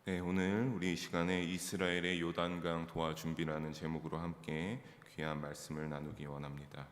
네, 오늘 우리 이 시간에 이스라엘의 요단강 도하 준비라는 제목으로 함께 귀한 말씀을 나누기 원합니다.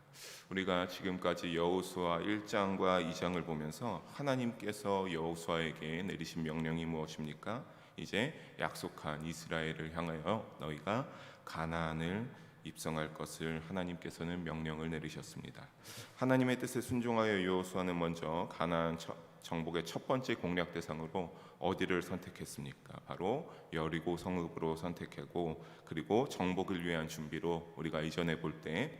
우리가 지금까지 여호수아 1장과 2장을 보면서 하나님께서 여호수아에게 내리신 명령이 무엇입니까? 이제 약속한 이스라엘을 향하여 너희가 가나안을 입성할 것을 하나님께서는 명령을 내리셨습니다. 하나님의 뜻에 순종하여 여호수아는 먼저 가나안 정복의 첫 번째 공략 대상으로 어디를 선택했습니까? 바로 여리고 성읍으로 선택하고, 그리고 정복을 위한 준비로 우리가 이전에 볼 때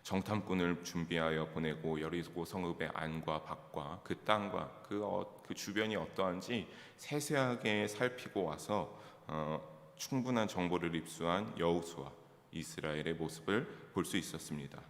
정탐꾼을 준비하여 보내고 여리고 성읍의 안과 밖과 그 땅과 그 주변이 어떠한지 세세하게 살피고 와서 충분한 정보를 입수한 여호수아 이스라엘의 모습을 볼 수 있었습니다.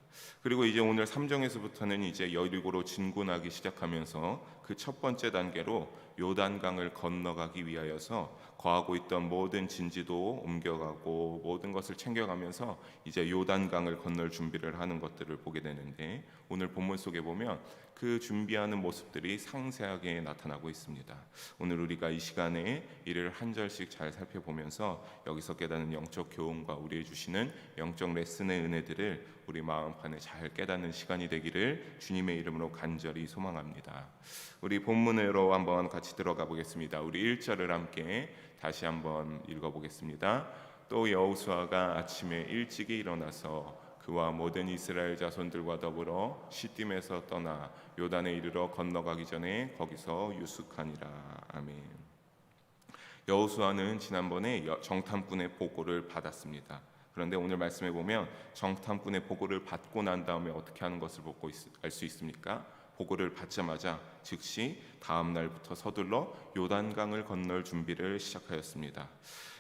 그리고 이제 오늘 3장에서부터는 이제 여리고로 진군하기 시작하면서 그 첫 번째 단계로 요단강을 건너가기 위하여서 거하고 있던 모든 진지도 옮겨가고 모든 것을 챙겨가면서 이제 요단강을 건널 준비를 하는 것들을 보게 되는데, 오늘 본문 속에 보면 그 준비하는 모습들이 상세하게 나타나고 있습니다. 오늘 우리가 이 시간에 이를 한 절씩 잘 살펴보면서 여기서 깨닫는 영적 교훈과 우리의 주시는 영적 레슨의 은혜들을 우리 마음판에 잘 깨닫는 시간이 되기를 주님의 이름으로 간절히 소망합니다. 우리 본문으로 한번 같이 들어가 보겠습니다. 우리 1절을 함께 다시 한번 읽어보겠습니다. 또 여호수아가 아침에 일찍이 일어나서 그와 모든 이스라엘 자손들과 더불어 시딤에서 떠나 요단에 이르러 건너가기 전에 거기서 유숙하니라. 아멘. 여호수아는 지난번에 정탐꾼의 보고를 받았습니다. 그런데 오늘 말씀해 보면 정탐꾼의 보고를 받고 난 다음에 어떻게 하는 것을 알 수 있습니까? 보고를 받자마자 즉시 다음 날부터 서둘러 요단강을 건널 준비를 시작하였습니다.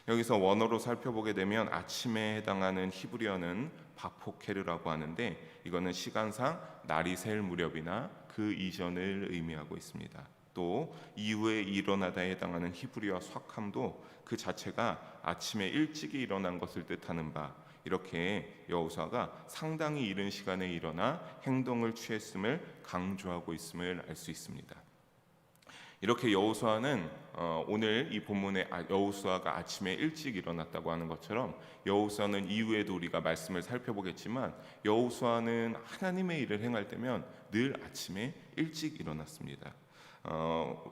여기서 원어로 살펴보게 되면 아침에 해당하는 히브리어는 바포케르라고 하는데, 이거는 시간상 날이 셀 무렵이나 그 이전을 의미하고 있습니다. 또 이후에 일어나다에 해당하는 히브리어 삭함도 그 자체가 아침에 일찍이 일어난 것을 뜻하는 바, 이렇게 여호수아가 상당히 이른 시간에 일어나 행동을 취했음을 강조하고 있음을 알 수 있습니다. 이렇게 여호수아는 오늘 이 본문에 여호수아가 아침에 일찍 일어났다고 하는 것처럼, 여호수아는 이후에도 우리가 말씀을 살펴보겠지만 여호수아는 하나님의 일을 행할 때면 늘 아침에 일찍 일어났습니다.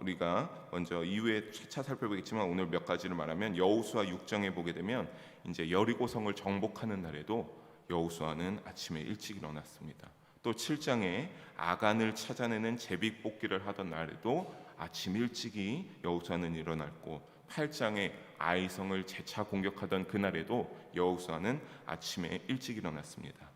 우리가 먼저 이후에 차차 살펴보겠지만 오늘 몇 가지를 말하면, 여호수아 6장에 보게 되면 이제 여리고성을 정복하는 날에도 여호수아는 아침에 일찍 일어났습니다. 또 7장에 아간을 찾아내는 제비뽑기를 하던 날에도 아침 일찍이 여호수아는 일어났고, 8장에 아이성을 재차 공격하던 그날에도 여호수아는 아침에 일찍 일어났습니다.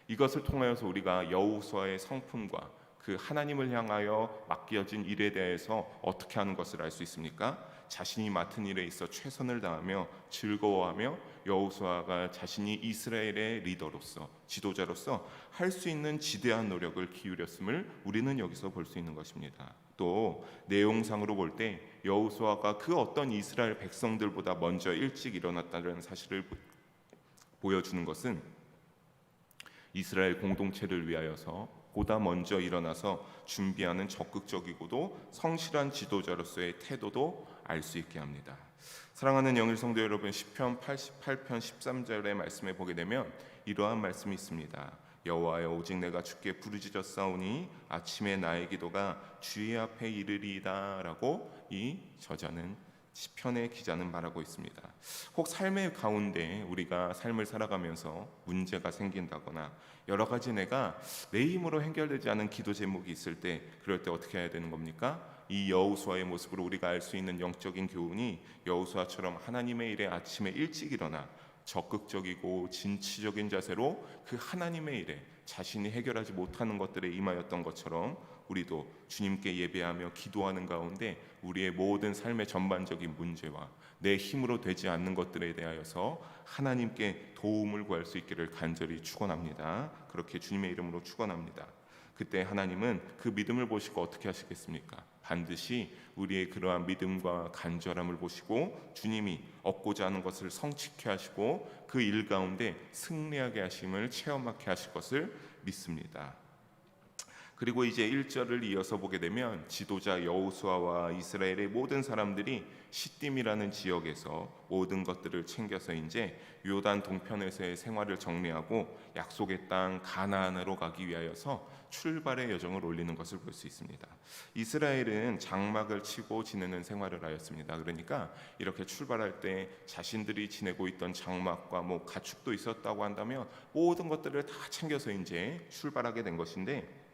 이것을 통하여서 우리가 여호수아의 성품과 그 하나님을 향하여 맡겨진 일에 대해서 어떻게 하는 것을 알 수 있습니까? 자신이 맡은 일에 있어 최선을 다하며 즐거워하며 여호수아가 자신이 이스라엘의 리더로서, 지도자로서 할 수 있는 지대한 노력을 기울였음을 우리는 여기서 볼 수 있는 것입니다. 또 내용상으로 볼 때 여호수아가 그 어떤 이스라엘 백성들보다 먼저 일찍 일어났다는 사실을 보여주는 것은 이스라엘 공동체를 위하여서 보다 먼저 일어나서 준비하는 적극적이고도 성실한 지도자로서의 태도도 알 수 있게 합니다. 사랑하는 영일 성도 여러분, 시편 88편 13절의 말씀에 보게 되면 이러한 말씀이 있습니다. 여호와여, 오직 내가 주께 부르짖었사오니 아침에 나의 기도가 주의 앞에 이르리이다 라고 이 저자는 시편의 기자는 말하고 있습니다. 혹 삶의 가운데 우리가 삶을 살아가면서 문제가 생긴다거나 여러 가지 내가 내 힘으로 해결되지 않은 기도 제목이 있을 때, 그럴 때 어떻게 해야 되는 겁니까? 이 여호수아의 모습으로 우리가 알 수 있는 영적인 교훈이, 여호수아처럼 하나님의 일에 아침에 일찍 일어나 적극적이고 진취적인 자세로 그 하나님의 일에 자신이 해결하지 못하는 것들에 임하였던 것처럼, 우리도 주님께 예배하며 기도하는 가운데 우리의 모든 삶의 전반적인 문제와 내 힘으로 되지 않는 것들에 대하여서 하나님께 도움을 구할 수 있기를 간절히 축원합니다. 그렇게 주님의 이름으로 축원합니다. 그때 하나님은 그 믿음을 보시고 어떻게 하시겠습니까? 반드시 우리의 그러한 믿음과 간절함을 보시고 주님이 얻고자 하는 것을 성취케 하시고 그 일 가운데 승리하게 하심을 체험하게 하실 것을 믿습니다. 그리고 이제 1절을 이어서 보게 되면 지도자 여호수아와 이스라엘의 모든 사람들이 시딤이라는 지역에서 모든 것들을 챙겨서 이제 요단 동편에서의 생활을 정리하고 약속의 땅 가나안으로 가기 위하여서 출발의 여정을 올리는 것을 볼 수 있습니다. 이스라엘은 장막을 치고 지내는 생활을 하였습니다. 그러니까 이렇게 출발할 때 자신들이 지내고 있던 장막과 뭐 가축도 있었다고 한다면 모든 것들을 다 챙겨서 이제 출발하게 된 것인데,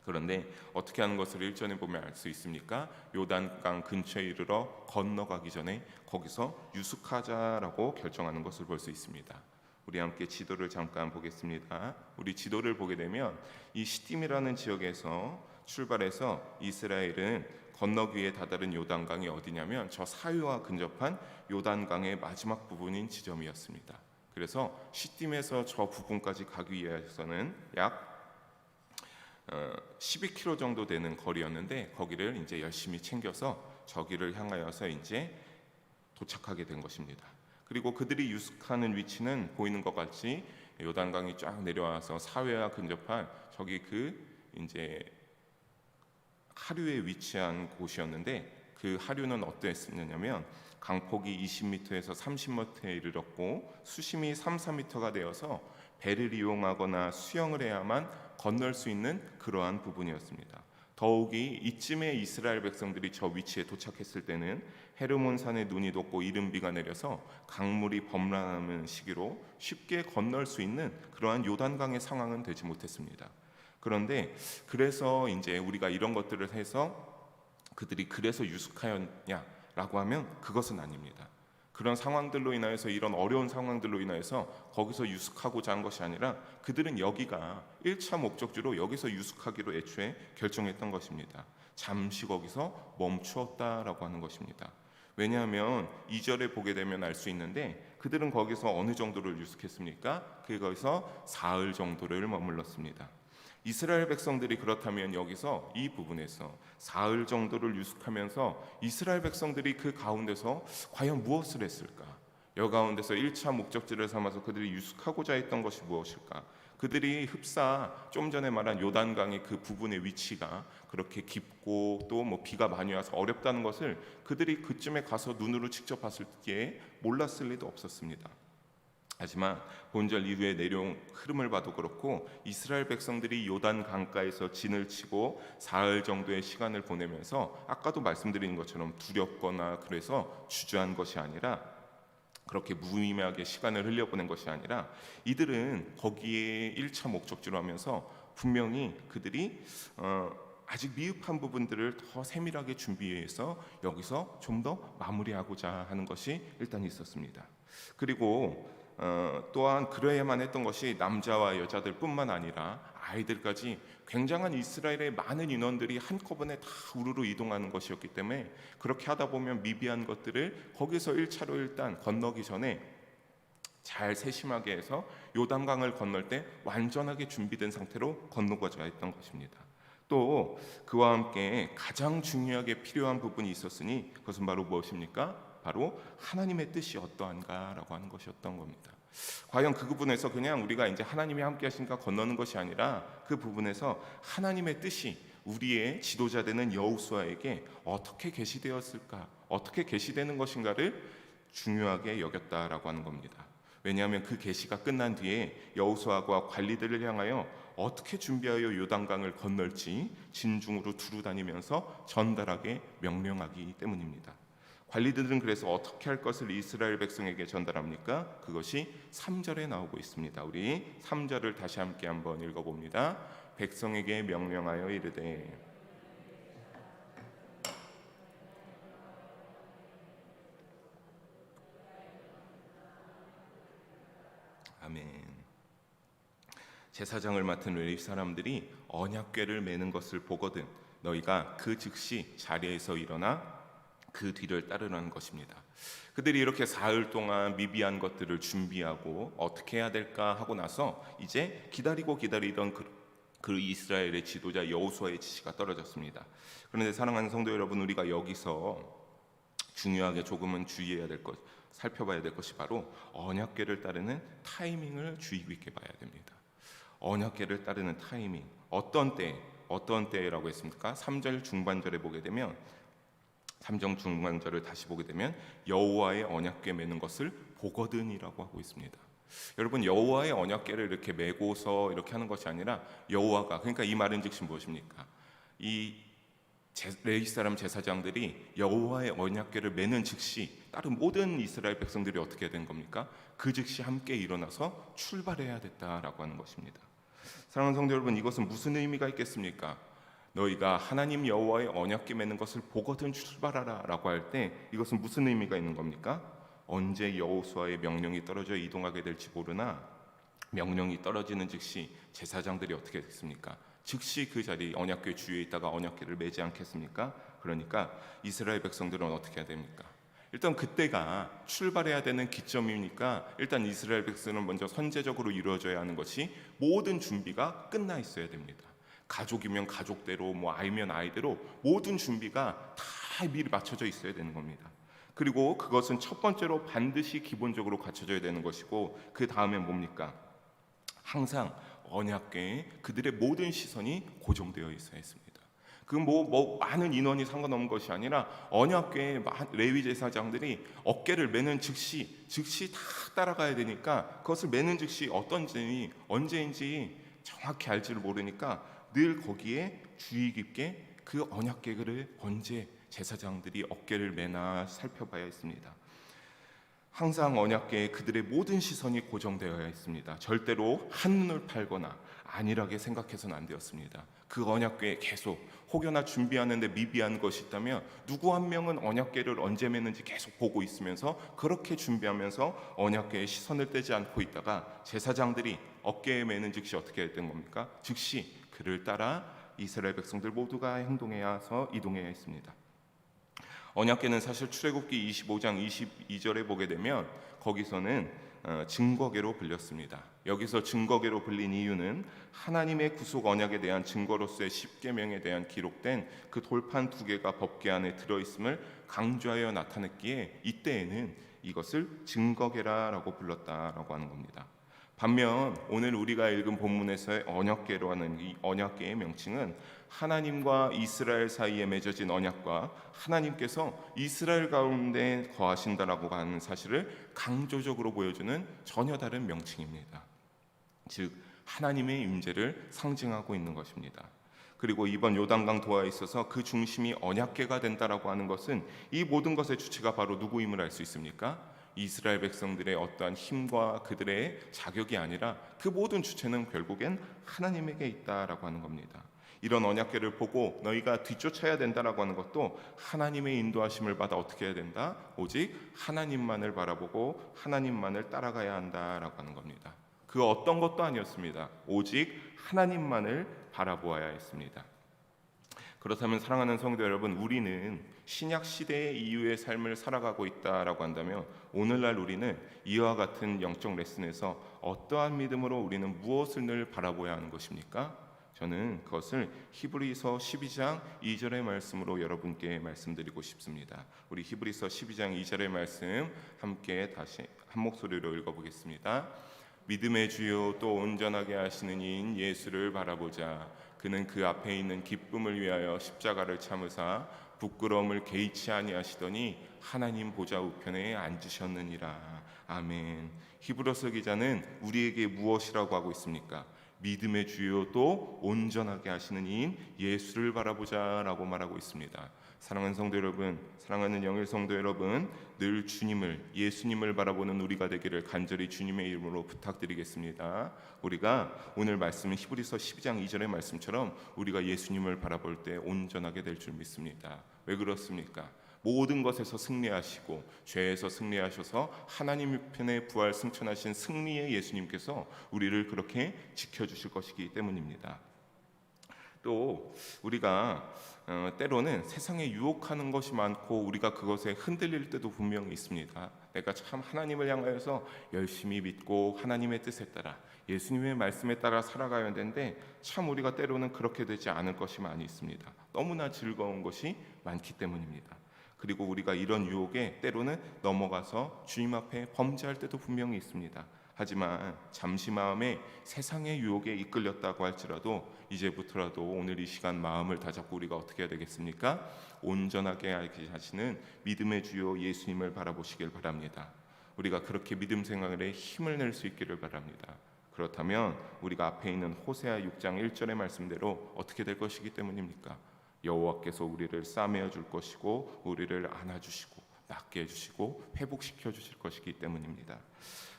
그런데 어떻게 하는 것을 1절에 보면 알 수 있습니까? 요단강 근처에 이르러 건너가기 전에 거기서 유숙하자라고 결정하는 것을 볼 수 있습니다. 우리 함께 지도를 잠깐 보겠습니다. 우리 지도를 보게 되면 이 시딤이라는 지역에서 출발해서 이스라엘은 건너기에 다다른 요단강이 어디냐면 저 사유와 근접한 요단강의 마지막 부분인 지점이었습니다. 그래서 시딤에서 저 부분까지 가기 위해서는 약 12km 정도 되는 거리였는데, 거기를 이제 열심히 챙겨서 저기를 향하여서 이제 도착하게 된 것입니다. 그리고 그들이 유숙하는 위치는 보이는 것 같이 요단강이 쫙 내려와서 사회와 근접한 저기 그 이제 하류에 위치한 곳이었는데, 그 하류는 어땠느냐면 강폭이 20m에서 30m에 이르렀고 수심이 3, 4m가 되어서 배를 이용하거나 수영을 해야만 건널 수 있는 그러한 부분이었습니다. 더욱이 이쯤에 이스라엘 백성들이 저 위치에 도착했을 때는 헤르몬 산에 눈이 돋고 이른 비가 내려서 강물이 범람하는 시기로 쉽게 건널 수 있는 그러한 요단강의 상황은 되지 못했습니다. 그런데 그래서 이제 우리가 이런 것들을 해서 그들이 그래서 유숙하였냐라고 하면 그것은 아닙니다. 그런 상황들로 인하여서, 이런 어려운 상황들로 인하여서 거기서 유숙하고자 한 것이 아니라 그들은 여기가 1차 목적지로 여기서 유숙하기로 애초에 결정했던 것입니다. 잠시 거기서 멈추었다라고 하는 것입니다. 왜냐하면 2절에 보게 되면 알 수 있는데 그들은 거기서 어느 정도를 유숙했습니까? 거기서 사흘 정도를 머물렀습니다. 이스라엘 백성들이 그렇다면 여기서 이 부분에서 사흘 정도를 유숙하면서 이스라엘 백성들이 그 가운데서 과연 무엇을 했을까? 여 가운데서 1차 목적지를 삼아서 그들이 유숙하고자 했던 것이 무엇일까? 그들이 흡사 좀 전에 말한 요단강의 그 부분의 위치가 그렇게 깊고 또 뭐 비가 많이 와서 어렵다는 것을 그들이 그쯤에 가서 눈으로 직접 봤을 때 몰랐을 리도 없었습니다. 하지만 본절 이후의 내용 흐름을 봐도 그렇고 이스라엘 백성들이 요단 강가에서 진을 치고 사흘 정도의 시간을 보내면서 아까도 말씀드린 것처럼 두렵거나 그래서 주저한 것이 아니라, 그렇게 무의미하게 시간을 흘려보낸 것이 아니라, 이들은 거기에 1차 목적지로 하면서 분명히 그들이 아직 미흡한 부분들을 더 세밀하게 준비해서 여기서 좀 더 마무리하고자 하는 것이 일단 있었습니다. 그리고 또한 그래야만 했던 것이 남자와 여자들 뿐만 아니라 아이들까지 굉장한 이스라엘의 많은 인원들이 한꺼번에 다 우르르 이동하는 것이었기 때문에 그렇게 하다 보면 미비한 것들을 거기서 1차로 일단 건너기 전에 잘 세심하게 해서 요단강을 건널 때 완전하게 준비된 상태로 건너고자 했던 것입니다. 또 그와 함께 가장 중요하게 필요한 부분이 있었으니 그것은 바로 무엇입니까? 바로 하나님의 뜻이 어떠한가라고 하는 것이었던 겁니다. 과연 그 부분에서 그냥 우리가 이제 하나님이 함께 하시니까 건너는 것이 아니라 그 부분에서 하나님의 뜻이 우리의 지도자 되는 여호수아에게 어떻게 계시되었을까, 어떻게 계시되는 것인가를 중요하게 여겼다라고 하는 겁니다. 왜냐하면 그 계시가 끝난 뒤에 여호수아가 관리들을 향하여 어떻게 준비하여 요단강을 건널지 진중으로 두루 다니면서 전달하게 명령하기 때문입니다. 관리들은 그래서 어떻게 할 것을 이스라엘 백성에게 전달합니까? 그것이 3절에 나오고 있습니다. 우리 3절을 다시 함께 한번 읽어봅니다. 백성에게 명령하여 이르되. 아멘. 제사장을 맡은 레위 사람들이 언약궤를 메는 것을 보거든 너희가 그 즉시 자리에서 일어나 그 뒤를 따르라는 것입니다. 그들이 이렇게 사흘 동안 미비한 것들을 준비하고 어떻게 해야 될까 하고 나서 이제 기다리던 그 이스라엘의 지도자 여호수아의 지시가 떨어졌습니다. 그런데 사랑하는 성도 여러분, 우리가 여기서 중요하게 조금은 주의해야 될 것, 살펴봐야 될 것이 바로 언약궤를 따르는 타이밍을 주의 깊게 봐야 됩니다. 언약궤를 따르는 타이밍, 어떤 때 어떤 때라고 했습니까? 3절 중반절에 보게 되면 3절 중반절을 다시 보게 되면 여호와의 언약궤 매는 것을 보거든이라고 하고 있습니다. 여러분, 여호와의 언약궤를 이렇게 메고서 이렇게 하는 것이 아니라 여호와가, 그러니까 이 말은 즉시 무엇입니까? 이 레위 사람 제사장들이 여호와의 언약궤를 매는 즉시 다른 모든 이스라엘 백성들이 어떻게 된 겁니까? 그 즉시 함께 일어나서 출발해야 됐다라고 하는 것입니다. 사랑하는 성도 여러분, 이것은 무슨 의미가 있겠습니까? 너희가 하나님 여호와의 언약궤 매는 것을 보거든 출발하라 라고 할 때 이것은 무슨 의미가 있는 겁니까? 언제 여호수아의 명령이 떨어져 이동하게 될지 모르나 명령이 떨어지는 즉시 제사장들이 어떻게 됐습니까? 즉시 그 자리 언약궤 주위에 있다가 언약궤를 매지 않겠습니까? 그러니까 이스라엘 백성들은 어떻게 해야 됩니까? 일단 그때가 출발해야 되는 기점이니까 일단 이스라엘 백성은 먼저 선제적으로 이루어져야 하는 것이 모든 준비가 끝나 있어야 됩니다. 가족이면 가족대로, 아이면 아이대로 모든 준비가 다 미리 맞춰져 있어야 되는 겁니다. 그리고 그것은 첫 번째로 반드시 기본적으로 갖춰져야 되는 것이고, 그 다음에 뭡니까? 항상 언약궤에 그들의 모든 시선이 고정되어 있어야 했습니다. 그 많은 인원이 상관없는 것이 아니라 언약궤에 레위 제사장들이 어깨를 매는 즉시 다 따라가야 되니까 그것을 매는 즉시 어떤지 언제인지 정확히 알지를 모르니까 늘 거기에 주의 깊게 그 언약궤를 언제 제사장들이 어깨를 매나 살펴봐야 했습니다. 항상 언약궤에 그들의 모든 시선이 고정되어야 했습니다. 절대로 한눈을 팔거나 안일하게 생각해서는 안 되었습니다. 그 언약궤에 계속 혹여나 준비하는데 미비한 것이 있다면 누구 한 명은 언약궤를 언제 매는지 계속 보고 있으면서 그렇게 준비하면서 언약궤에 시선을 떼지 않고 있다가 제사장들이 어깨에 매는 즉시 어떻게 된 겁니까? 즉시 그를 따라 이스라엘 백성들 모두가 행동해서 이동해야 했습니다. 언약궤는 사실 출애굽기 25장 22절에 보게 되면 거기서는 증거궤로 불렸습니다. 여기서 증거궤로 불린 이유는 하나님의 구속 언약에 대한 증거로서의 10계명에 대한 기록된 그 돌판 2개가 법궤 안에 들어있음을 강조하여 나타냈기에 이때에는 이것을 증거궤라고 불렀다라고 하는 겁니다. 반면 오늘 우리가 읽은 본문에서의 언약궤로 하는 이 언약궤의 명칭은 하나님과 이스라엘 사이에 맺어진 언약과 하나님께서 이스라엘 가운데 거하신다라고 하는 사실을 강조적으로 보여주는 전혀 다른 명칭입니다. 즉 하나님의 임재를 상징하고 있는 것입니다. 그리고 이번 요단강 도하에 있어서 그 중심이 언약궤가 된다라고 하는 것은 이 모든 것의 주체가 바로 누구임을 알 수 있습니까? 이스라엘 백성들의 어떠한 힘과 그들의 자격이 아니라 그 모든 주체는 결국엔 하나님에게 있다라고 하는 겁니다. 이런 언약궤를 보고 너희가 뒤쫓아야 된다라고 하는 것도 하나님의 인도하심을 받아 어떻게 해야 된다? 오직 하나님만을 바라보고 하나님만을 따라가야 한다라고 하는 겁니다. 그 어떤 것도 아니었습니다. 오직 하나님만을 바라보아야 했습니다. 그렇다면 사랑하는 성도 여러분, 우리는 신약 시대의 이후의 삶을 살아가고 있다라고 한다면 오늘날 우리는 이와 같은 영적 레슨에서 어떠한 믿음으로 우리는 무엇을 늘 바라보아야 하는 것입니까? 저는 그것을 히브리서 12장 2절의 말씀으로 여러분께 말씀드리고 싶습니다. 우리 히브리서 12장 2절의 말씀 함께 다시 한 목소리로 읽어보겠습니다. 믿음의 주요 또 온전하게 하시는 이인 예수를 바라보자. 그는 그 앞에 있는 기쁨을 위하여 십자가를 참으사 부끄러움을 개의치 아니하시더니 하나님 보좌 우편에 앉으셨느니라. 아멘. 히브리서 기자는 우리에게 무엇이라고 하고 있습니까? 믿음의 주요 또 온전하게 하시는 이인 예수를 바라보자라고 말하고 있습니다. 사랑하는 성도 여러분, 사랑하는 영일 성도 여러분, 늘 예수님을 바라보는 우리가 되기를 간절히 주님의 이름으로 부탁드리겠습니다. 우리가 오늘 말씀은 히브리서 12장 2절의 말씀처럼 우리가 예수님을 바라볼 때 온전하게 될 줄 믿습니다. 왜 그렇습니까? 모든 것에서 승리하시고 죄에서 승리하셔서 하나님 편에 부활 승천하신 승리의 예수님께서 우리를 그렇게 지켜주실 것이기 때문입니다. 또 우리가 때로는 세상에 유혹하는 것이 많고 우리가 그것에 흔들릴 때도 분명히 있습니다. 내가 참 하나님을 향하여서 열심히 믿고 하나님의 뜻에 따라 예수님의 말씀에 따라 살아가야 되는데 참 우리가 때로는 그렇게 되지 않을 것이 많이 있습니다. 너무나 즐거운 것이 많기 때문입니다. 그리고 우리가 이런 유혹에 때로는 넘어가서 주님 앞에 범죄할 때도 분명히 있습니다. 하지만 잠시 마음에 세상의 유혹에 이끌렸다고 할지라도 이제부터라도 오늘 이 시간 마음을 다잡고 우리가 어떻게 해야 되겠습니까? 온전하게 알게 하시는 믿음의 주요 예수님을 바라보시길 바랍니다. 우리가 그렇게 믿음 생활에 힘을 낼 수 있기를 바랍니다. 그렇다면 우리가 앞에 있는 호세아 6장 1절의 말씀대로 어떻게 될 것이기 때문입니까? 여호와께서 우리를 싸매어 줄 것이고 우리를 안아주시고 낫게 해주시고 회복시켜 주실 것이기 때문입니다.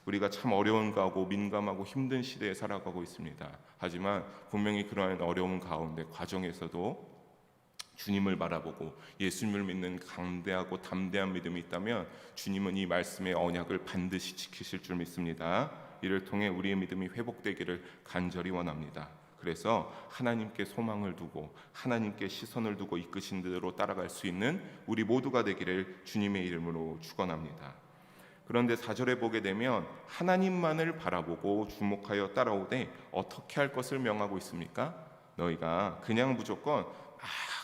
우리가 참 어려운 가고 민감하고 힘든 시대에 살아가고 있습니다. 하지만 분명히 그러한 어려운 가운데 과정에서도 주님을 바라보고 예수님을 믿는 강대하고 담대한 믿음이 있다면 주님은 이 말씀의 언약을 반드시 지키실 줄 믿습니다. 이를 통해 우리의 믿음이 회복되기를 간절히 원합니다. 그래서 하나님께 소망을 두고 하나님께 시선을 두고 이끄신 대로 따라갈 수 있는 우리 모두가 되기를 주님의 이름으로 축원합니다. 그런데 4절에 보게 되면 하나님만을 바라보고 주목하여 따라오되 어떻게 할 것을 명하고 있습니까? 너희가 그냥 무조건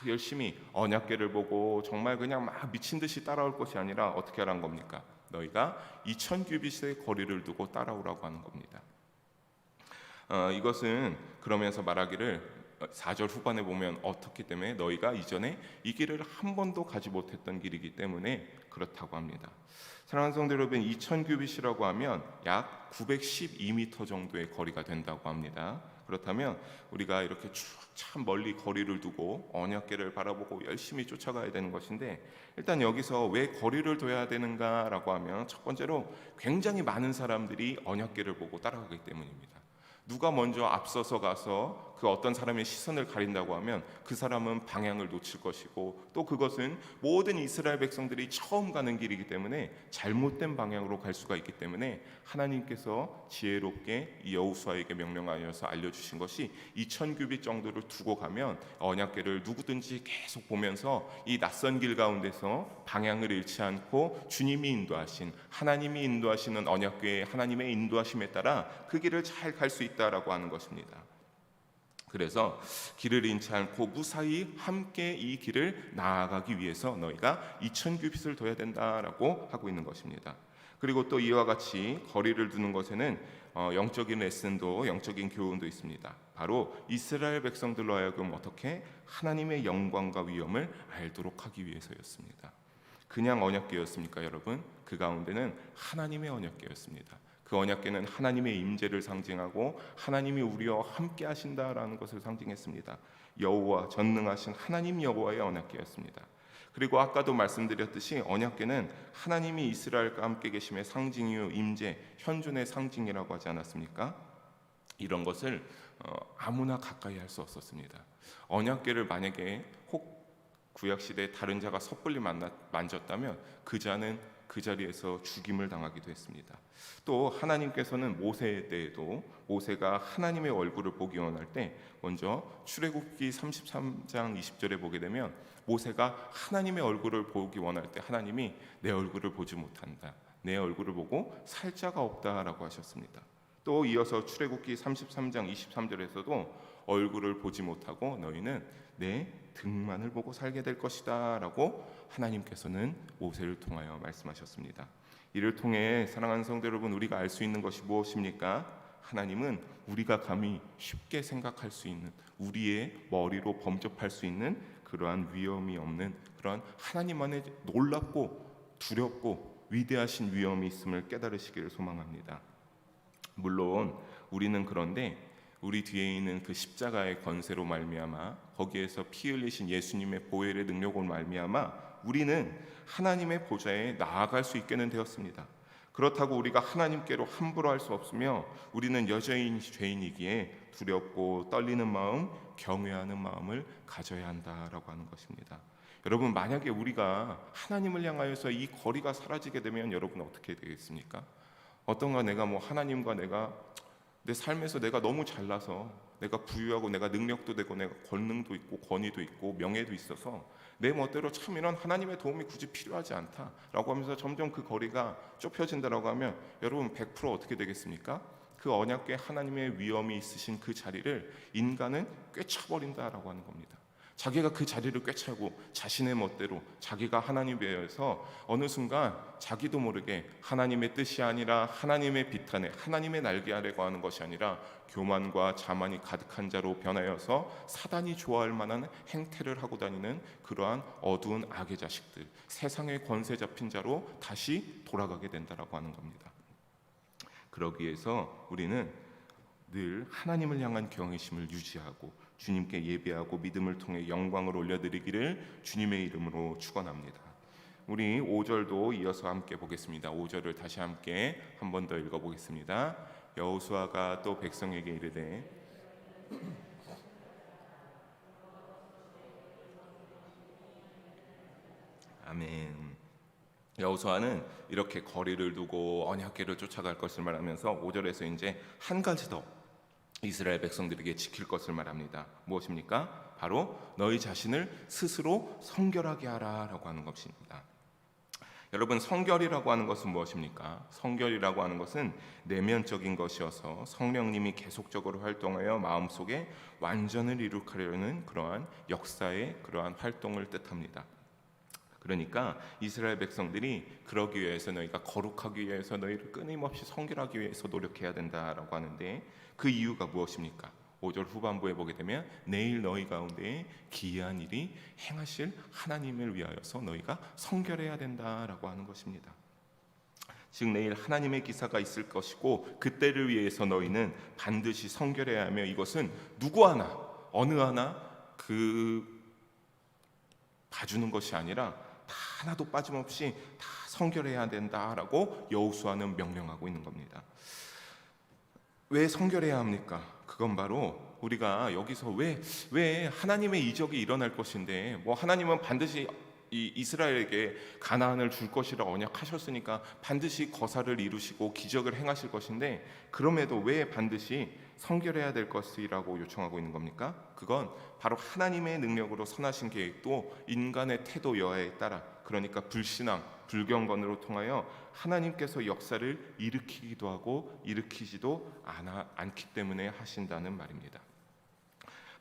열심히 언약궤를 보고 정말 그냥 막 미친 듯이 따라올 것이 아니라 어떻게 하라는 겁니까? 너희가 2000규빗의 거리를 두고 따라오라고 하는 겁니다. 이것은 그러면서 말하기를 4절 후반에 보면 어떻기 때문에 너희가 이전에 이 길을 한 번도 가지 못했던 길이기 때문에 그렇다고 합니다. 사랑하는 성도 여러분, 2000규빗이라고 하면 약 912m 정도의 거리가 된다고 합니다. 그렇다면 우리가 이렇게 쭉 참 멀리 거리를 두고 언약궤를 바라보고 열심히 쫓아가야 되는 것인데, 일단 여기서 왜 거리를 둬야 되는가라고 하면 첫 번째로 굉장히 많은 사람들이 언약궤를 보고 따라가기 때문입니다. 누가 먼저 앞서서 가서 그 어떤 사람의 시선을 가린다고 하면 그 사람은 방향을 놓칠 것이고, 또 그것은 모든 이스라엘 백성들이 처음 가는 길이기 때문에 잘못된 방향으로 갈 수가 있기 때문에 하나님께서 지혜롭게 여호수아에게 명령하여서 알려주신 것이 2000규빗 정도를 두고 가면 언약궤를 누구든지 계속 보면서 이 낯선 길 가운데서 방향을 잃지 않고 주님이 인도하신, 하나님이 인도하시는 언약궤의 하나님의 인도하심에 따라 그 길을 잘 갈 수 있다라고 하는 것입니다. 그래서 길을 잃지 않고 무사히 함께 이 길을 나아가기 위해서 너희가 2000규빗을 둬야 된다라고 하고 있는 것입니다. 그리고 또 이와 같이 거리를 두는 것에는 영적인 레슨도, 영적인 교훈도 있습니다. 바로 이스라엘 백성들로 하여금 어떻게 하나님의 영광과 위엄을 알도록 하기 위해서였습니다. 그냥 언약궤였습니까, 여러분? 그 가운데는 하나님의 언약궤였습니다. 그 언약궤는 하나님의 임재를 상징하고 하나님이 우리와 함께 하신다라는 것을 상징했습니다. 여호와, 전능하신 하나님 여호와의 언약궤였습니다. 그리고 아까도 말씀드렸듯이 언약궤는 하나님이 이스라엘과 함께 계심의 상징이요 임재, 현존의 상징이라고 하지 않았습니까? 이런 것을 아무나 가까이 할 수 없었습니다. 언약궤를 만약에 혹 구약시대에 다른 자가 섣불리 만졌다면 그 자는 그 자리에서 죽임을 당하기도 했습니다. 또 하나님께서는 모세에 대해도 모세가 하나님의 얼굴을 보기 원할 때 먼저 출애굽기 33장 20절에 보게 되면 모세가 하나님의 얼굴을 보기 원할 때 하나님이 내 얼굴을 보지 못한다, 내 얼굴을 보고 살 자가 없다라고 하셨습니다. 또 이어서 출애굽기 33장 23절에서도 얼굴을 보지 못하고 너희는 내 등만을 보고 살게 될 것이다 라고 하나님께서는 모세를 통하여 말씀하셨습니다. 이를 통해 사랑하는 성도 여러분, 우리가 알 수 있는 것이 무엇입니까? 하나님은 우리가 감히 쉽게 생각할 수 있는, 우리의 머리로 범접할 수 있는 그러한 위엄이 없는, 그러한 하나님만의 놀랍고 두렵고 위대하신 위엄이 있음을 깨달으시기를 소망합니다. 물론 우리는 그런데 우리 뒤에 있는 그 십자가의 권세로 말미암아, 거기에서 피 흘리신 예수님의 보혈의 능력으로 말미암아 우리는 하나님의 보좌에 나아갈 수 있게는 되었습니다. 그렇다고 우리가 하나님께로 함부로 할 수 없으며 우리는 여전히 죄인이기에 두렵고 떨리는 마음, 경외하는 마음을 가져야 한다라고 하는 것입니다. 여러분, 만약에 우리가 하나님을 향하여서 이 거리가 사라지게 되면 여러분 어떻게 되겠습니까? 어떤가 내가 하나님과 내가 내 삶에서 내가 너무 잘나서 내가 부유하고 내가 능력도 되고 내가 권능도 있고 권위도 있고 명예도 있어서 내 멋대로 참 이런 하나님의 도움이 굳이 필요하지 않다라고 하면서 점점 그 거리가 좁혀진다라고 하면 여러분 100% 어떻게 되겠습니까? 그 언약궤 하나님의 위엄이 있으신 그 자리를 인간은 꿰차버린다라고 하는 겁니다. 자기가 그 자리를 꿰차고 자신의 멋대로 자기가 하나님에 대해서 어느 순간 자기도 모르게 하나님의 뜻이 아니라 하나님의 비탄에 하나님의 날개 아래 거하는 것이 아니라 교만과 자만이 가득한 자로 변하여서 사단이 좋아할 만한 행태를 하고 다니는 그러한 어두운 악의 자식들, 세상의 권세 잡힌 자로 다시 돌아가게 된다라고 하는 겁니다. 그러기 위해서 우리는 늘 하나님을 향한 경외심을 유지하고 주님께 예배하고 믿음을 통해 영광을 올려드리기를 주님의 이름으로 축원합니다. 우리 5절도 이어서 함께 보겠습니다. 5절을 다시 함께 한 번 더 읽어보겠습니다. 여호수아가 또 백성에게 이르되 아멘. 여호수아는 이렇게 거리를 두고 언약궤를 쫓아갈 것을 말하면서 5절에서 이제 한 가지 더 이스라엘 백성들에게 지킬 것을 말합니다. 무엇입니까? 바로 너희 자신을 스스로 성결하게 하라라고 하는 것입니다. 여러분, 성결이라고 하는 것은 무엇입니까? 성결이라고 하는 것은 내면적인 것이어서 성령님이 계속적으로 활동하여 마음속에 완전을 이룩하려는 그러한 역사의 그러한 활동을 뜻합니다. 그러니까 이스라엘 백성들이 그러기 위해서 너희가 거룩하기 위해서 너희를 끊임없이 성결하기 위해서 노력해야 된다라고 하는데 그 이유가 무엇입니까? 5절 후반부에 보게 되면 내일 너희 가운데 기이한 일이 행하실 하나님을 위하여서 너희가 성결해야 된다라고 하는 것입니다. 즉 내일 하나님의 기사가 있을 것이고 그때를 위해서 너희는 반드시 성결해야 하며 이것은 누구 하나 어느 하나 봐주는 것이 아니라 다 하나도 빠짐없이 다 성결해야 된다라고 여호수아는 명령하고 있는 겁니다. 왜 성결해야 합니까? 그건 바로 우리가 여기서 왜 하나님의 이적이 일어날 것인데 뭐 하나님은 반드시 이 이스라엘에게 가나안을 줄 것이라 언약하셨으니까 반드시 거사를 이루시고 기적을 행하실 것인데 그럼에도 왜 반드시 성결해야 될 것이라고 요청하고 있는 겁니까? 그건 바로 하나님의 능력으로 선하신 계획도 인간의 태도 여하에 따라 그러니까 불신앙, 불경건으로 통하여 하나님께서 역사를 일으키기도 하고 일으키지도 않기 때문에 하신다는 말입니다.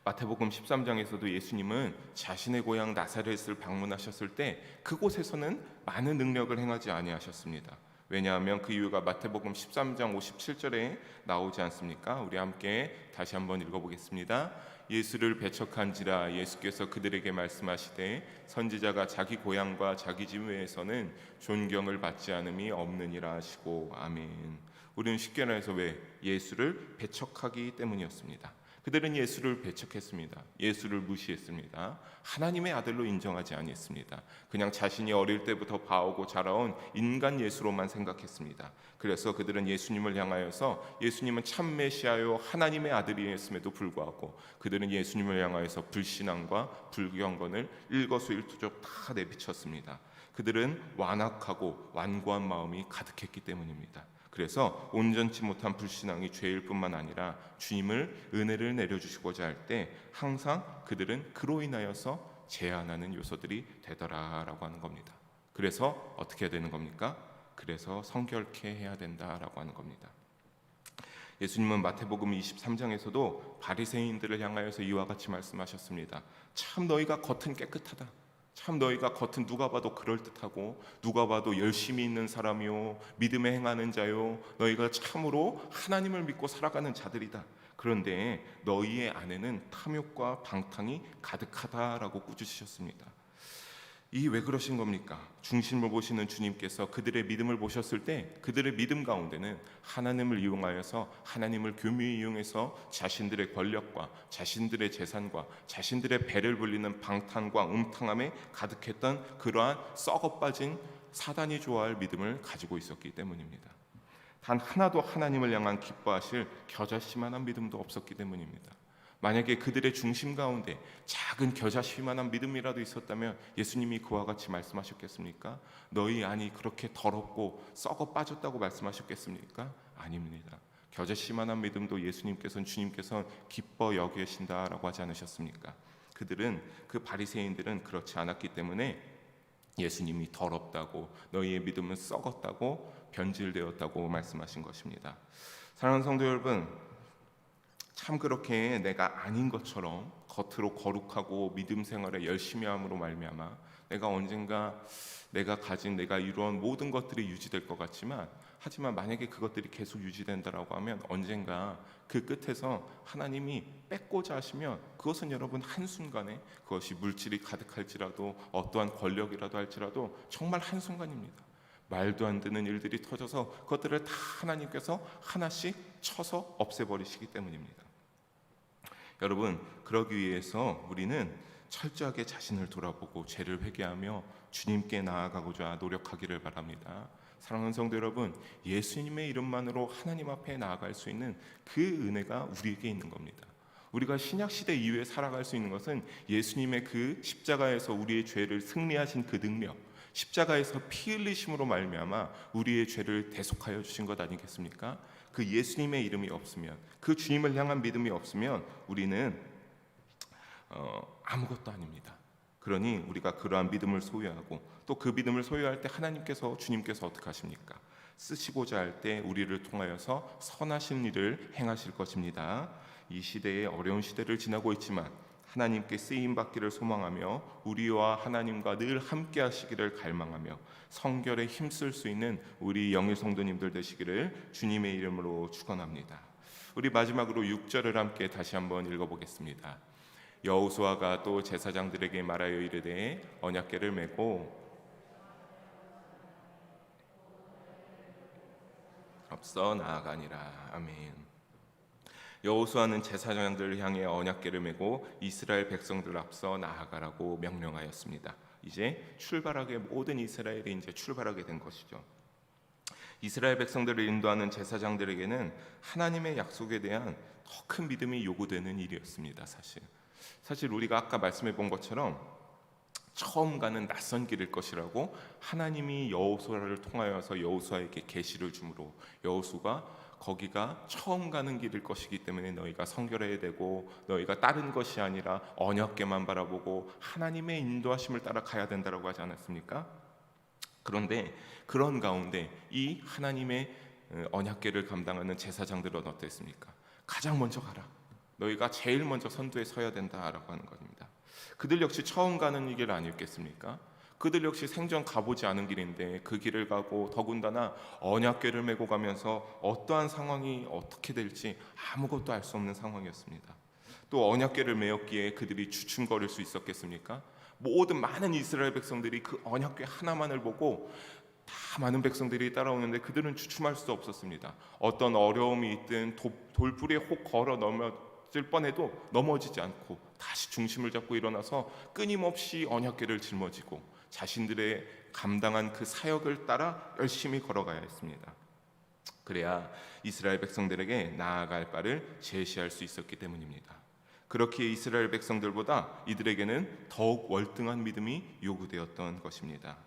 마태복음 13장에서도 예수님은 자신의 고향 나사렛을 방문하셨을 때 그곳에서는 많은 능력을 행하지 아니하셨습니다. 왜냐하면 그 이유가 마태복음 13장 57절에 나오지 않습니까? 우리 함께 다시 한번 읽어보겠습니다. 예수를 배척한지라 예수께서 그들에게 말씀하시되 선지자가 자기 고향과 자기 집 외에서는 존경을 받지 않음이 없느니라 하시고 아멘. 우리는 쉽게 말해서 왜? 예수를 배척하기 때문이었습니다. 그들은 예수를 배척했습니다. 예수를 무시했습니다. 하나님의 아들로 인정하지 아니했습니다. 그냥 자신이 어릴 때부터 봐오고 자라온 인간 예수로만 생각했습니다. 그래서 그들은 예수님을 향하여서 예수님은 참 메시아요 하나님의 아들이었음에도 불구하고 그들은 예수님을 향하여서 불신앙과 불경건을 일거수일투족 다 내비쳤습니다. 그들은 완악하고 완고한 마음이 가득했기 때문입니다. 그래서 온전치 못한 불신앙이 죄일 뿐만 아니라 주님을 은혜를 내려주시고자 할 때 항상 그들은 그로 인하여서 제한하는 요소들이 되더라라고 하는 겁니다. 그래서 어떻게 해야 되는 겁니까? 그래서 성결케 해야 된다라고 하는 겁니다. 예수님은 마태복음 23장에서도 바리새인들을 향하여서 이와 같이 말씀하셨습니다. 참 너희가 겉은 깨끗하다. 참 너희가 겉은 누가 봐도 그럴듯하고 누가 봐도 열심히 있는 사람이요 믿음에 행하는 자요 너희가 참으로 하나님을 믿고 살아가는 자들이다. 그런데 너희의 안에는 탐욕과 방탕이 가득하다라고 꾸짖으셨습니다. 이 왜 그러신 겁니까? 중심을 보시는 주님께서 그들의 믿음을 보셨을 때 그들의 믿음 가운데는 하나님을 이용하여서 하나님을 교묘히 이용해서 자신들의 권력과 자신들의 재산과 자신들의 배를 불리는 방탕과 음탕함에 가득했던 그러한 썩어빠진 사단이 좋아할 믿음을 가지고 있었기 때문입니다. 단 하나도 하나님을 향한 기뻐하실 겨자씨만한 믿음도 없었기 때문입니다. 만약에 그들의 중심 가운데 작은 겨자씨만한 믿음이라도 있었다면 예수님이 그와 같이 말씀하셨겠습니까? 너희 안이 그렇게 더럽고 썩어 빠졌다고 말씀하셨겠습니까? 아닙니다. 겨자씨만한 믿음도 예수님께서는 주님께서는 기뻐 여기신다라고 하지 않으셨습니까? 그들은 그 바리새인들은 그렇지 않았기 때문에 예수님이 더럽다고 너희의 믿음은 썩었다고 변질되었다고 말씀하신 것입니다. 사랑하는 성도 여러분, 참 그렇게 내가 아닌 것처럼 겉으로 거룩하고 믿음 생활에 열심히 함으로 말미암아 내가 언젠가 내가 가진 내가 이루어온 모든 것들이 유지될 것 같지만, 하지만 만약에 그것들이 계속 유지된다라고 하면 언젠가 그 끝에서 하나님이 뺏고자 하시면 그것은 여러분 한순간에, 그것이 물질이 가득할지라도 어떠한 권력이라도 할지라도 정말 한순간입니다. 말도 안 되는 일들이 터져서 그것들을 다 하나님께서 하나씩 쳐서 없애버리시기 때문입니다. 여러분, 그러기 위해서 우리는 철저하게 자신을 돌아보고 죄를 회개하며 주님께 나아가고자 노력하기를 바랍니다. 사랑하는 성도 여러분, 예수님의 이름만으로 하나님 앞에 나아갈 수 있는 그 은혜가 우리에게 있는 겁니다. 우리가 신약 시대 이후에 살아갈 수 있는 것은 예수님의 그 십자가에서 우리의 죄를 승리하신 그 능력, 십자가에서 피 흘리심으로 말미암아 우리의 죄를 대속하여 주신 것 아니겠습니까? 그 예수님의 이름이 없으면, 그 주님을 향한 믿음이 없으면 우리는 아무것도 아닙니다. 그러니 우리가 그러한 믿음을 소유하고 또 그 믿음을 소유할 때 주님께서 어떻게 하십니까? 쓰시고자 할 때 우리를 통하여서 선하신 일을 행하실 것입니다. 이 시대에 어려운 시대를 지나고 있지만 하나님께 쓰임 받기를 소망하며 우리와 하나님과 늘 함께 하시기를 갈망하며 성결에 힘쓸 수 있는 우리 영일 성도님들 되시기를 주님의 이름으로 축원합니다. 우리 마지막으로 6절을 함께 다시 한번 읽어보겠습니다. 여호수아가 또 제사장들에게 말하여 이르되 언약궤를 메고 앞서 나아가니라. 아멘. 여호수아는 제사장들을 향해 언약궤를 메고 이스라엘 백성들을 앞서 나아가라고 명령하였습니다. 이제 출발하게, 모든 이스라엘이 이제 출발하게 된 것이죠. 이스라엘 백성들을 인도하는 제사장들에게는 하나님의 약속에 대한 더 큰 믿음이 요구되는 일이었습니다. 사실 우리가 아까 말씀해 본 것처럼 처음 가는 낯선 길일 것이라고 하나님이 여호수아를 통하여서 여호수아에게 계시를 주므로 여호수가 거기가 처음 가는 길일 것이기 때문에 너희가 성결해야 되고 너희가 다른 것이 아니라 언약궤만 바라보고 하나님의 인도하심을 따라 가야 된다고 하지 않았습니까? 그런데 그런 가운데 이 하나님의 언약궤를 감당하는 제사장들은 어땠습니까? 가장 먼저 가라. 너희가 제일 먼저 선두에 서야 된다라고 하는 겁니다. 그들 역시 처음 가는 길 아니었겠습니까? 그들 역시 생전 가보지 않은 길인데 그 길을 가고 더군다나 언약궤를 메고 가면서 어떠한 상황이 어떻게 될지 아무것도 알 수 없는 상황이었습니다. 또 언약궤를 메었기에 그들이 주춤거릴 수 있었겠습니까? 모든 많은 이스라엘 백성들이 그 언약궤 하나만을 보고 다 많은 백성들이 따라오는데 그들은 주춤할 수 없었습니다. 어떤 어려움이 있든 돌부리에 혹 걸어 넘어질 뻔해도 넘어지지 않고 다시 중심을 잡고 일어나서 끊임없이 언약궤를 짊어지고 자신들의 감당한 그 사역을 따라 열심히 걸어가야 했습니다. 그래야 이스라엘 백성들에게 나아갈 바를 제시할 수 있었기 때문입니다. 그렇게 이스라엘 백성들보다 이들에게는 더욱 월등한 믿음이 요구되었던 것입니다.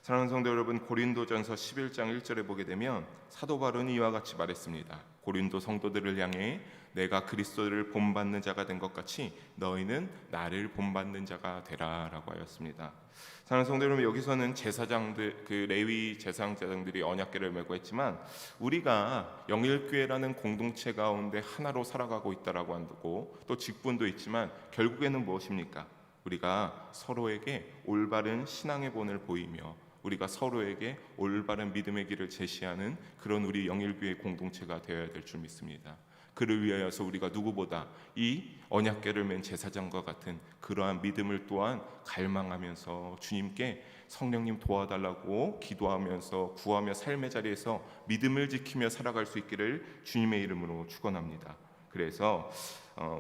사랑하는 성도 여러분, 고린도전서 11장 1절에 보게 되면 사도 바울은 이와 같이 말했습니다. 고린도 성도들을 향해 내가 그리스도를 본받는 자가 된 것 같이 너희는 나를 본받는 자가 되라라고 하였습니다. 사랑하는 성도 여러분, 여기서는 제사장들, 그 레위 제사장들이 언약궤를 메고 했지만 우리가 영일교회라는 공동체 가운데 하나로 살아가고 있다라고 한다고, 또 직분도 있지만 결국에는 무엇입니까? 우리가 서로에게 올바른 신앙의 본을 보이며 우리가 서로에게 올바른 믿음의 길을 제시하는 그런 우리 영일교회 공동체가 되어야 될 줄 믿습니다. 그를 위하여서 우리가 누구보다 이 언약궤를 맨 제사장과 같은 그러한 믿음을 또한 갈망하면서 주님께 성령님 도와달라고 기도하면서 구하며 삶의 자리에서 믿음을 지키며 살아갈 수 있기를 주님의 이름으로 축원합니다. 그래서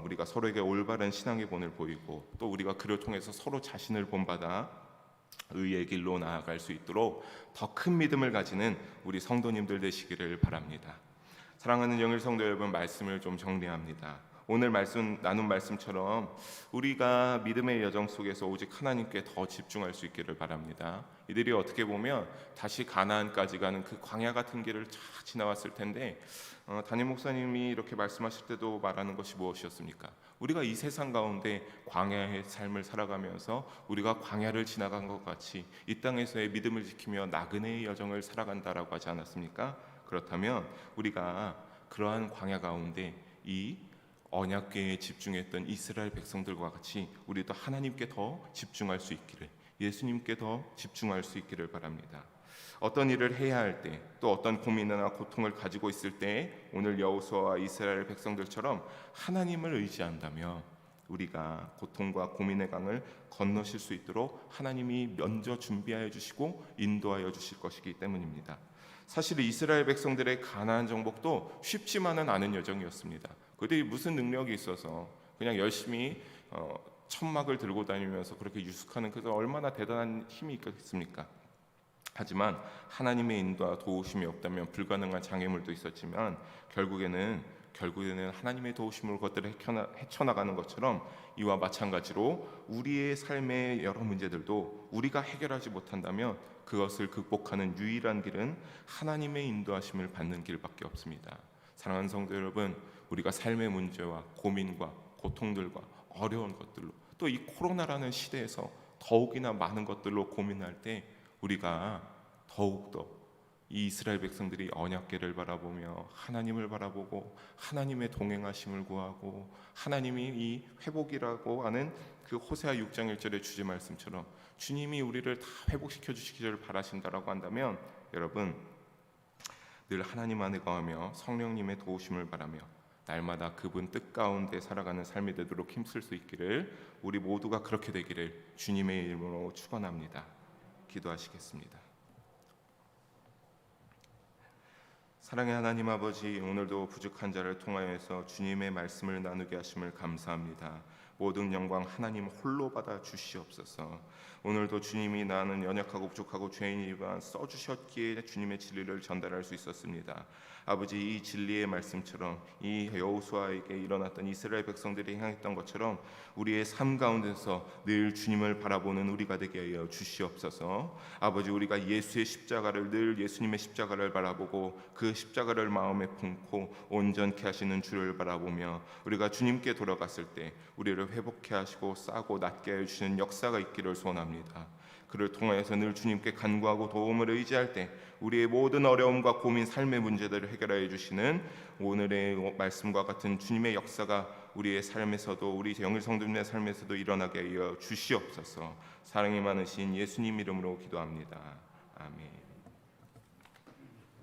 우리가 서로에게 올바른 신앙의 본을 보이고 또 우리가 그를 통해서 서로 자신을 본받아 의의 길로 나아갈 수 있도록 더 큰 믿음을 가지는 우리 성도님들 되시기를 바랍니다. 사랑하는 영일 성도 여러분, 말씀을 좀 정리합니다. 오늘 나눈 말씀처럼 우리가 믿음의 여정 속에서 오직 하나님께 더 집중할 수 있기를 바랍니다. 이들이 어떻게 보면 다시 가나안까지 가는 그 광야 같은 길을 쫙 지나왔을 텐데 담임 목사님이 이렇게 말씀하실 때도 말하는 것이 무엇이었습니까? 우리가 이 세상 가운데 광야의 삶을 살아가면서 우리가 광야를 지나간 것 같이 이 땅에서의 믿음을 지키며 나그네의 여정을 살아간다라고 하지 않았습니까? 그렇다면 우리가 그러한 광야 가운데 이 언약궤에 집중했던 이스라엘 백성들과 같이 우리도 하나님께 더 집중할 수 있기를, 예수님께 더 집중할 수 있기를 바랍니다. 어떤 일을 해야 할 때, 또 어떤 고민이나 고통을 가지고 있을 때 오늘 여호수아와 이스라엘 백성들처럼 하나님을 의지한다면 우리가 고통과 고민의 강을 건너실 수 있도록 하나님이 먼저 준비하여 주시고 인도하여 주실 것이기 때문입니다. 사실 이스라엘 백성들의 가나안 정복도 쉽지만은 않은 여정이었습니다. 그들이 무슨 능력이 있어서 그냥 열심히 천막을 들고 다니면서 그렇게 유숙하는, 그래서 얼마나 대단한 힘이 있겠습니까? 하지만 하나님의 인도와 도우심이 없다면 불가능한 장애물도 있었지만 결국에는 하나님의 도우심으로 그것들을 헤쳐나가는 것처럼 이와 마찬가지로 우리의 삶의 여러 문제들도 우리가 해결하지 못한다면 그것을 극복하는 유일한 길은 하나님의 인도하심을 받는 길밖에 없습니다. 사랑하는 성도 여러분, 우리가 삶의 문제와 고민과 고통들과 어려운 것들로, 또 이 코로나라는 시대에서 더욱이나 많은 것들로 고민할 때 우리가 더욱더 이 이스라엘 백성들이 언약궤를 바라보며 하나님을 바라보고 하나님의 동행하심을 구하고 하나님이 이 회복이라고 하는 그 호세아 6장 1절의 주제 말씀처럼 주님이 우리를 다 회복시켜 주시기를 바라신다라고 한다면 여러분, 늘 하나님 안에 거하며 성령님의 도우심을 바라며 날마다 그분 뜻 가운데 살아가는 삶이 되도록 힘쓸 수 있기를, 우리 모두가 그렇게 되기를 주님의 이름으로 축원합니다. 기도하시겠습니다. 사랑의 하나님 아버지, 오늘도 부족한 자를 통하여서 주님의 말씀을 나누게 하심을 감사합니다. 모든 영광 하나님 홀로 받아 주시옵소서. 오늘도 주님이 나는 연약하고 부족하고 죄인이지만 써주셨기에 주님의 진리를 전달할 수 있었습니다. 아버지, 이 진리의 말씀처럼 이 여호수아에게 일어났던 이스라엘 백성들이 행했던 것처럼 우리의 삶 가운데서 늘 주님을 바라보는 우리가 되게 하여 주시옵소서. 아버지, 우리가 예수의 십자가를, 늘 예수님의 십자가를 바라보고 그 십자가를 마음에 품고 온전케 하시는 주를 바라보며 우리가 주님께 돌아갔을 때 우리를 회복케 하시고 싸고 낫게 해주시는 역사가 있기를 소원합니다. 그를 통하여서 늘 주님께 간구하고 도움을 의지할 때 우리의 모든 어려움과 고민, 삶의 문제들을 해결하여 주시는 오늘의 말씀과 같은 주님의 역사가 우리의 삶에서도, 우리 영일 성도님의 삶에서도 일어나게 하여 주시옵소서. 사랑이 많으신 예수님 이름으로 기도합니다. 아멘.